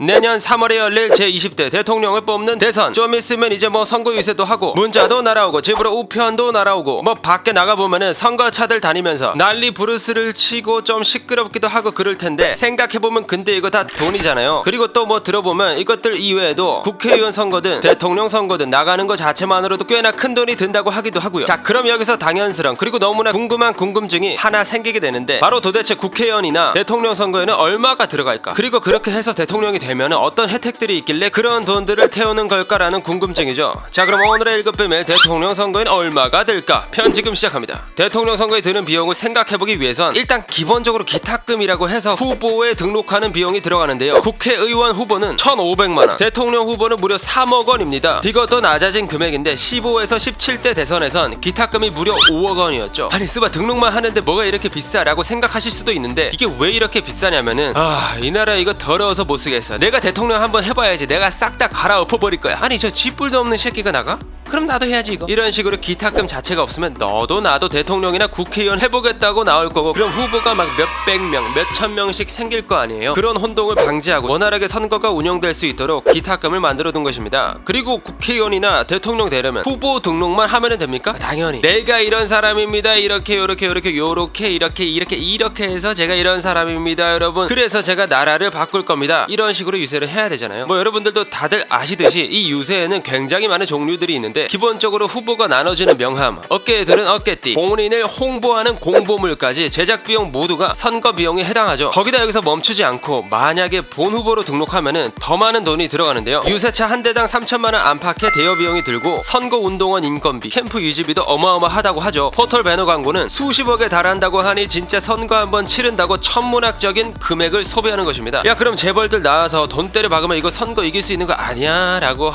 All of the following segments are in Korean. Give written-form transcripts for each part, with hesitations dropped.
내년 3월에 열릴 제20대 대통령을 뽑는 대선. 좀 있으면 이제 뭐 선거 유세도 하고 문자도 날아오고 집으로 우편도 날아오고 뭐 밖에 나가보면은 선거차들 다니면서 난리 부르스를 치고 좀 시끄럽기도 하고 그럴 텐데, 생각해보면 근데 이거 다 돈이잖아요. 그리고 또 뭐 들어보면 이것들 이외에도 국회의원 선거든 대통령 선거든 나가는 거 자체만으로도 꽤나 큰 돈이 든다고 하기도 하고요. 자, 그럼 여기서 당연스러운 그리고 너무나 궁금한 궁금증이 하나 생기게 되는데, 바로 도대체 국회의원이나 대통령 선거에는 얼마가 들어갈까? 그리고 그렇게 해서 대통령이 되면 어떤 혜택들이 있길래 그런 돈들을 태우는 걸까라는 궁금증이죠. 자, 그럼 오늘의 1급 비밀, 대통령 선거에는 얼마가 들까? 편 지금 시작합니다. 대통령 선거에 드는 비용을 생각해보기 위해선 일단 기본적으로 기탁금이라고 해서 후보에 등록하는 비용이 들어가는데요. 국회의원 후보는 1,500만원, 대통령 후보는 무려 3억 원입니다. 이것도 낮아진 금액인데 15에서 17대 대선에선 기탁금이 무려 5억 원이었죠. 아니 스바 등록만 하는데 뭐가 이렇게 비싸라고 생각하실 수도 있는데, 이게 왜 이렇게 비싸냐면은 이 나라 이거 더러워서 못 쓰겠어. 내가 대통령 한번 해봐야지. 내가 싹 다 갈아엎어버릴 거야. 아니 저 쥐뿔도 없는 새끼가 나가? 그럼 나도 해야지 이거. 이런 식으로 기탁금 자체가 없으면 너도 나도 대통령이나 국회의원 해보겠다고 나올 거고, 그럼 후보가 막 몇백 명, 몇천 명씩 생길 거 아니에요. 그런 혼동을 방지하고 원활하게 선거가 운영될 수 있도록 기탁금을 만들어 둔 것입니다. 그리고 국회의원이나 대통령 되려면 후보 등록만 하면 됩니까? 당연히 내가 이런 사람입니다. 이렇게 해서 제가 이런 사람입니다 여러분, 그래서 제가 나라를 바꿀 겁니다, 이런 식으로 유세를 해야 되잖아요. 뭐 여러분들도 다들 아시듯이 이 유세에는 굉장히 많은 종류들이 있는데, 기본적으로 후보가 나눠지는 명함, 어깨에 들은 어깨띠, 본인을 홍보하는 공보물까지 제작 비용 모두가 선거 비용에 해당하죠. 거기다 여기서 멈추지 않고 만약에 본 후보로 등록하면은 더 많은 돈이 들어가는데요. 유세차 한 대당 3천만원 안팎의 대여 비용이 들고, 선거 운동원 인건비, 캠프 유지비도 어마어마하다고 하죠. 포털 배너 광고는 수십억에 달한다고 하니 진짜 선거 한번 치른다고 천문학적인 금액을 소비하는 것입니다. 야, 그럼 재벌들 나와서 돈 때려 박으면 이거 선거 이길 수 있는 거 아니야? 라고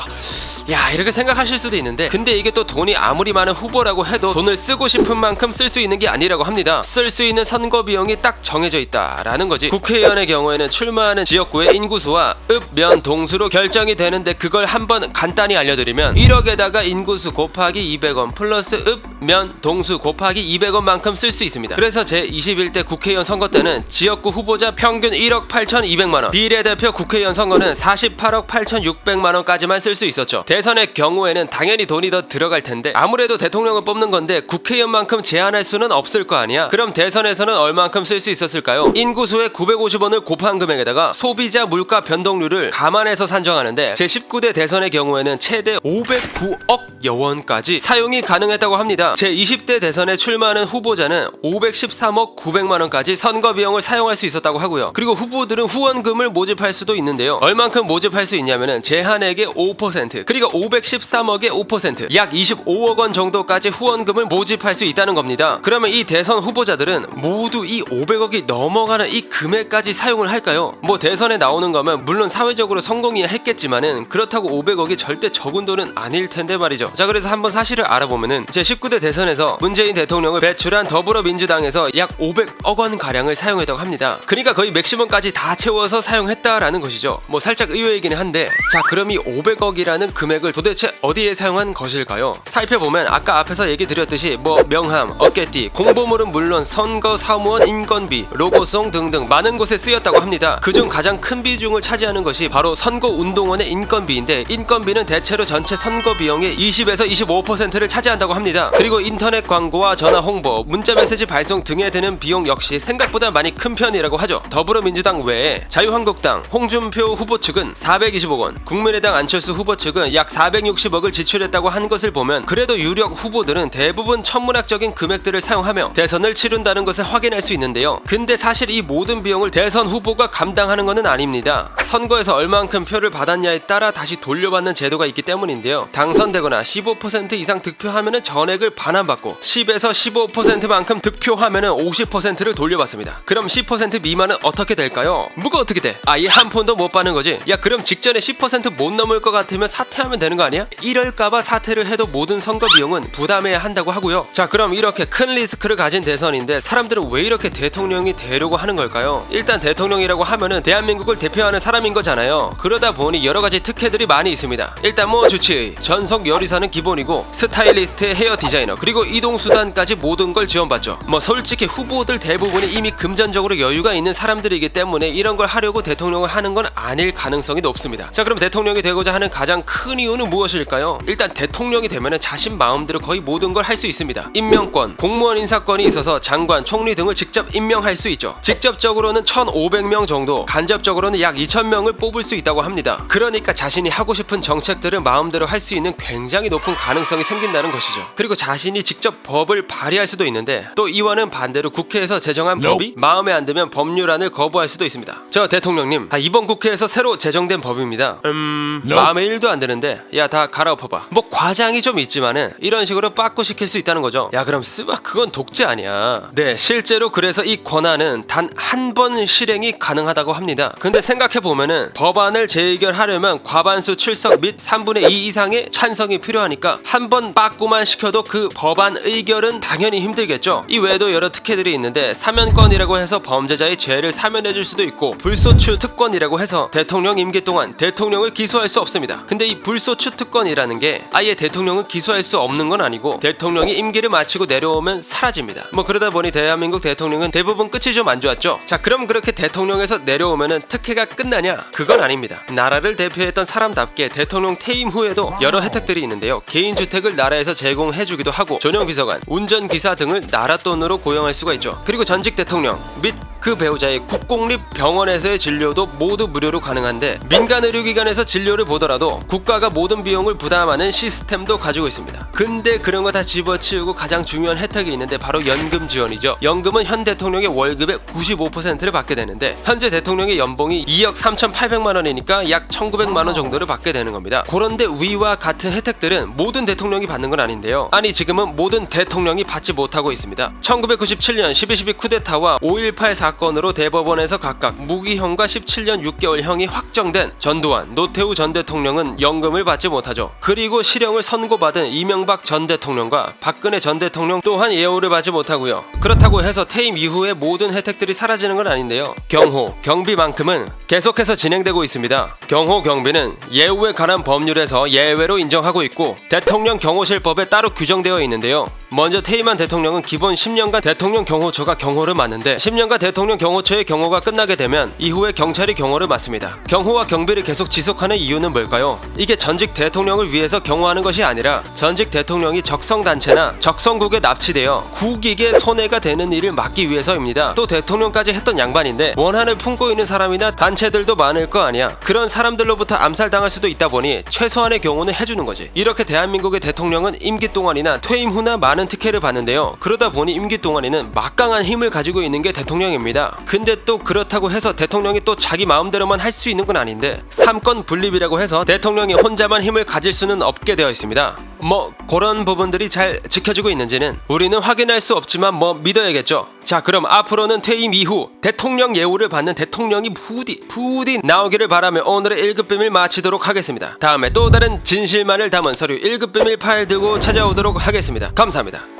이렇게 생각하실 수도 있는데, 근데 이게 또 돈이 아무리 많은 후보라고 해도 돈을 쓰고 싶은 만큼 쓸 수 있는 게 아니라고 합니다. 쓸 수 있는 선거 비용이 딱 정해져 있다라는 거지. 국회의원의 경우에는 출마하는 지역구의 인구수와 읍, 면, 동수로 결정이 되는데, 그걸 한번 간단히 알려드리면 1억에다가 인구수 곱하기 200원 플러스 읍, 면, 동수 곱하기 200원만큼 쓸 수 있습니다. 그래서 제21대 국회의원 선거 때는 지역구 후보자 평균 1억 8,200만원, 비례대표 국회의원 선거는 48억 8,600만원까지만 쓸 수 있었죠. 대선의 경우에는 당연히 돈이 더 들어갈 텐데, 아무래도 대통령을 뽑는 건데 국회의원만큼 제한할 수는 없을 거 아니야. 그럼 대선에서는 얼만큼 쓸 수 있었을까요? 인구수의 950원을 곱한 금액에다가 소비자 물가 변동률을 감안해서 산정하는데, 제19대 대선의 경우에는 최대 509억 여원까지 사용이 가능했다고 합니다. 제20대 대선에 출마하는 후보자는 513억 900만원까지 선거 비용을 사용할 수 있었다고 하고요. 그리고 후보들은 후원금을 모집할 수도 있는데요. 얼만큼 모집할 수 있냐면은 제한액의 5%, 그리고 513억의 5%, 약 25억 원 정도까지 후원금을 모집할 수 있다는 겁니다. 그러면 이 대선 후보자들은 모두 이 500억이 넘어가는 이 금액까지 사용을 할까요? 뭐 대선에 나오는 거면 물론 사회적으로 성공이야 했겠지만은, 그렇다고 500억이 절대 적은 돈은 아닐 텐데 말이죠. 자, 그래서 한번 사실을 알아보면은 제19대 대선에서 문재인 대통령을 배출한 더불어민주당에서 약 500억 원 가량을 사용했다고 합니다. 그러니까 거의 맥시멈까지 다 채워서 사용했다라는 것이죠. 뭐 살짝 의외이긴 한데, 자, 그럼 이 500억이라는 금액을 도대체 어디에 사용한 것일까요? 살펴보면 아까 앞에서 얘기 드렸듯이 뭐 명함, 어깨띠, 공보물은 물론 선거 사무원 인건비, 로고송 등등 많은 곳에 쓰였다고 합니다. 그중 가장 큰 비중을 차지하는 것이 바로 선거 운동원의 인건비인데, 인건비는 대체로 전체 선거 비용의 20에서 25%를 차지한다고 합니다. 그리고 인터넷 광고와 전화 홍보, 문자 메시지 발송 등에 드는 비용 역시 생각보다 많이 큰 편이라고 하죠. 더불어민주당 외에 자유한국당 홍준표 후보 측은 420억 원, 국민의당 안철수 후보 측은 약 460억을 지출했다고 한 것을 보면, 그래도 유력 후보들은 대부분 천문학적인 금액들을 사용하며 대선을 치른다는 것을 확인할 수 있는데요. 근데 사실 이 모든 비용을 대선 후보가 감당하는 것은 아닙니다. 선거에서 얼만큼 표를 받았냐에 따라 다시 돌려받는 제도가 있기 때문인데요. 당선되거나 15% 이상 득표하면은 전액을 반환받고, 10에서 15%만큼 득표하면은 50%를 돌려받습니다. 그럼 10% 미만은 어떻게 될까요? 뭐가 어떻게 돼? 아예 한 푼도 못 받는 거지. 야, 그럼 직전에 10% 못 넘을 것 같으면 사퇴하면 되는 거 아니야? 이럴까봐 사퇴를 해도 모든 선거 비용은 부담해야 한다고 하고요. 자, 그럼 이렇게 큰 리스크를 가진 대선인데 사람들은 왜 이렇게 대통령이 되려고 하는 걸까요? 일단 대통령이라고 하면은 대한민국을 대표하는 사람 사람인 거잖아요. 그러다 보니 여러 가지 특혜들이 많이 있습니다. 일단 뭐 주치의, 전속 요리사는 기본이고 스타일리스트의 헤어 디자이너, 그리고 이동수단까지 모든 걸 지원받죠. 뭐 솔직히 후보들 대부분이 이미 금전적으로 여유가 있는 사람들이기 때문에 이런 걸 하려고 대통령을 하는 건 아닐 가능성이 높습니다. 자, 그럼 대통령이 되고자 하는 가장 큰 이유는 무엇일까요? 일단 대통령이 되면 자신 마음대로 거의 모든 걸 할 수 있습니다. 임명권, 공무원 인사권이 있어서 장관, 총리 등을 직접 임명할 수 있죠. 직접적으로는 1,500명 정도, 간접적으로는 약 2,000명을 뽑을 수 있다고 합니다. 그러니까 자신이 하고 싶은 정책들을 마음대로 할 수 있는 굉장히 높은 가능성이 생긴다는 것이죠. 그리고 자신이 직접 법을 발의할 수도 있는데, 또 이와는 반대로 국회에서 제정한 법이 마음에 안 들면 법률안을 거부할 수도 있습니다. 저 대통령님, 이번 국회에서 새로 제정된 법입니다. 마음에 1도 안 드는데 야, 다 갈아엎어봐. 뭐 과장이 좀 있지만은 이런 식으로 빠꾸 시킬 수 있다는 거죠. 야, 그럼 그건 독재 아니야. 네, 실제로 그래서 이 권한은 단 한 번 실행이 가능하다고 합니다. 근데 생각해보면은 법안을 재의결하려면 과반수 출석 및 3분의 2 이상의 찬성이 필요하니까 한 번 빠꾸만 시켜도 그 법안 의결은 당연히 힘들겠죠. 이 외에도 여러 특혜들이 있는데, 사면권이라고 해서 범죄자의 죄를 사면해줄 수도 있고, 불소추 특권이라고 해서 대통령 임기 동안 대통령을 기소할 수 없습니다. 근데 이 불소추 특권이라는 게 아예 대통령을 기소할 수 없는 건 아니고, 대통령이 임기를 마치고 내려오면 사라집니다. 뭐 그러다 보니 대한민국 대통령은 대부분 끝이 좀 안 좋았죠. 자, 그럼 그렇게 대통령에서 내려오면은 특혜가 끝나냐? 그건 아닙니다. 나라를 대표했던 사람답게 대통령 퇴임 후에도 여러 혜택들이 있는데요. 개인주택을 나라에서 제공해주기도 하고, 전용비서관, 운전기사 등을 나라 돈으로 고용할 수가 있죠. 그리고 전직 대통령 및 그 배우자의 국공립병원에서의 진료도 모두 무료로 가능한데, 민간 의료기관에서 진료를 보더라도 국가가 모든 비용을 부담하는 시스템도 가지고 있습니다. 근데 그런 거 다 집어치우고 가장 중요한 혜택이 있는데, 바로 연금 지원이죠. 연금은 현 대통령의 월급의 95%를 받게 되는데, 현재 대통령의 연봉이 2억 3,800만 원이니까 약 1,900만 원 정도를 받게 되는 겁니다. 그런데 위와 같은 혜택들은 모든 대통령이 받는 건 아닌데요. 아니, 지금은 모든 대통령이 받지 못하고 있습니다. 1997년 12.12 쿠데타와 5.18 사건으로 대법원에서 각각 무기형과 17년 6개월형이 확정된 전두환, 노태우 전 대통령은 연금을 받지 못하죠. 그리고 실형을 선고받은 이명박 전 대통령과 박근혜 전 대통령 또한 예우를 받지 못하고요. 그렇다고 해서 퇴임 이후에 모든 혜택들이 사라지는 건 아닌데요. 경호, 경비만큼은 계속해서 진행되고 있습니다. 경호, 경비는 예우에 관한 법률에서 예외로 인정하고 있고, 대통령 경호실법에 따로 규정되어 있는데요. 먼저 퇴임한 대통령은 기본 10년간 대통령 경호처가 경호를 맡는데, 10년간 대통령 경호처의 경호가 끝나게 되면 이후에 경찰이 경호를 맡습니다. 경호와 경비를 계속 지속하는 이유는 뭘까요? 이게 전직 대통령을 위해서 경호하는 것이 아니라 전직 대통령이 적성단체나 적성국에 납치되어 국익에 손해가 되는 일을 막기 위해서입니다. 또 대통령까지 했던 양반인데 원한을 품고 있는 사람이나 단체들도 많을 거 아니야. 그런 사람들로부터 암살당할 수도 있다 보니 최소한의 경우는 해주는 거지. 이렇게 대한민국의 대통령은 임기 동안이나 퇴임 후나 많은 특혜를 받는데요. 그러다 보니 임기 동안에는 막강한 힘을 가지고 있는 게 대통령입니다. 근데 또 그렇다고 해서 대통령이 또 자기 마음대로만 할 수 있는 건 아닌데, 삼권 분립이라고 해서 대통령이 혼자만 힘을 가질 수는 없게 되어 있습니다. 뭐 그런 부분들이 잘 지켜지고 있는지는 우리는 확인할 수 없지만 뭐 믿어야겠죠. 자, 그럼 앞으로는 퇴임 이후 대통령 예우를 받는 대통령이 부디 나오기를 바라며 오늘의 1급 비밀 마치도록 하겠습니다. 다음에 또 다른 진실만을 담은 서류 1급 비밀 파일 들고 찾아오도록 하겠습니다. 감사합니다.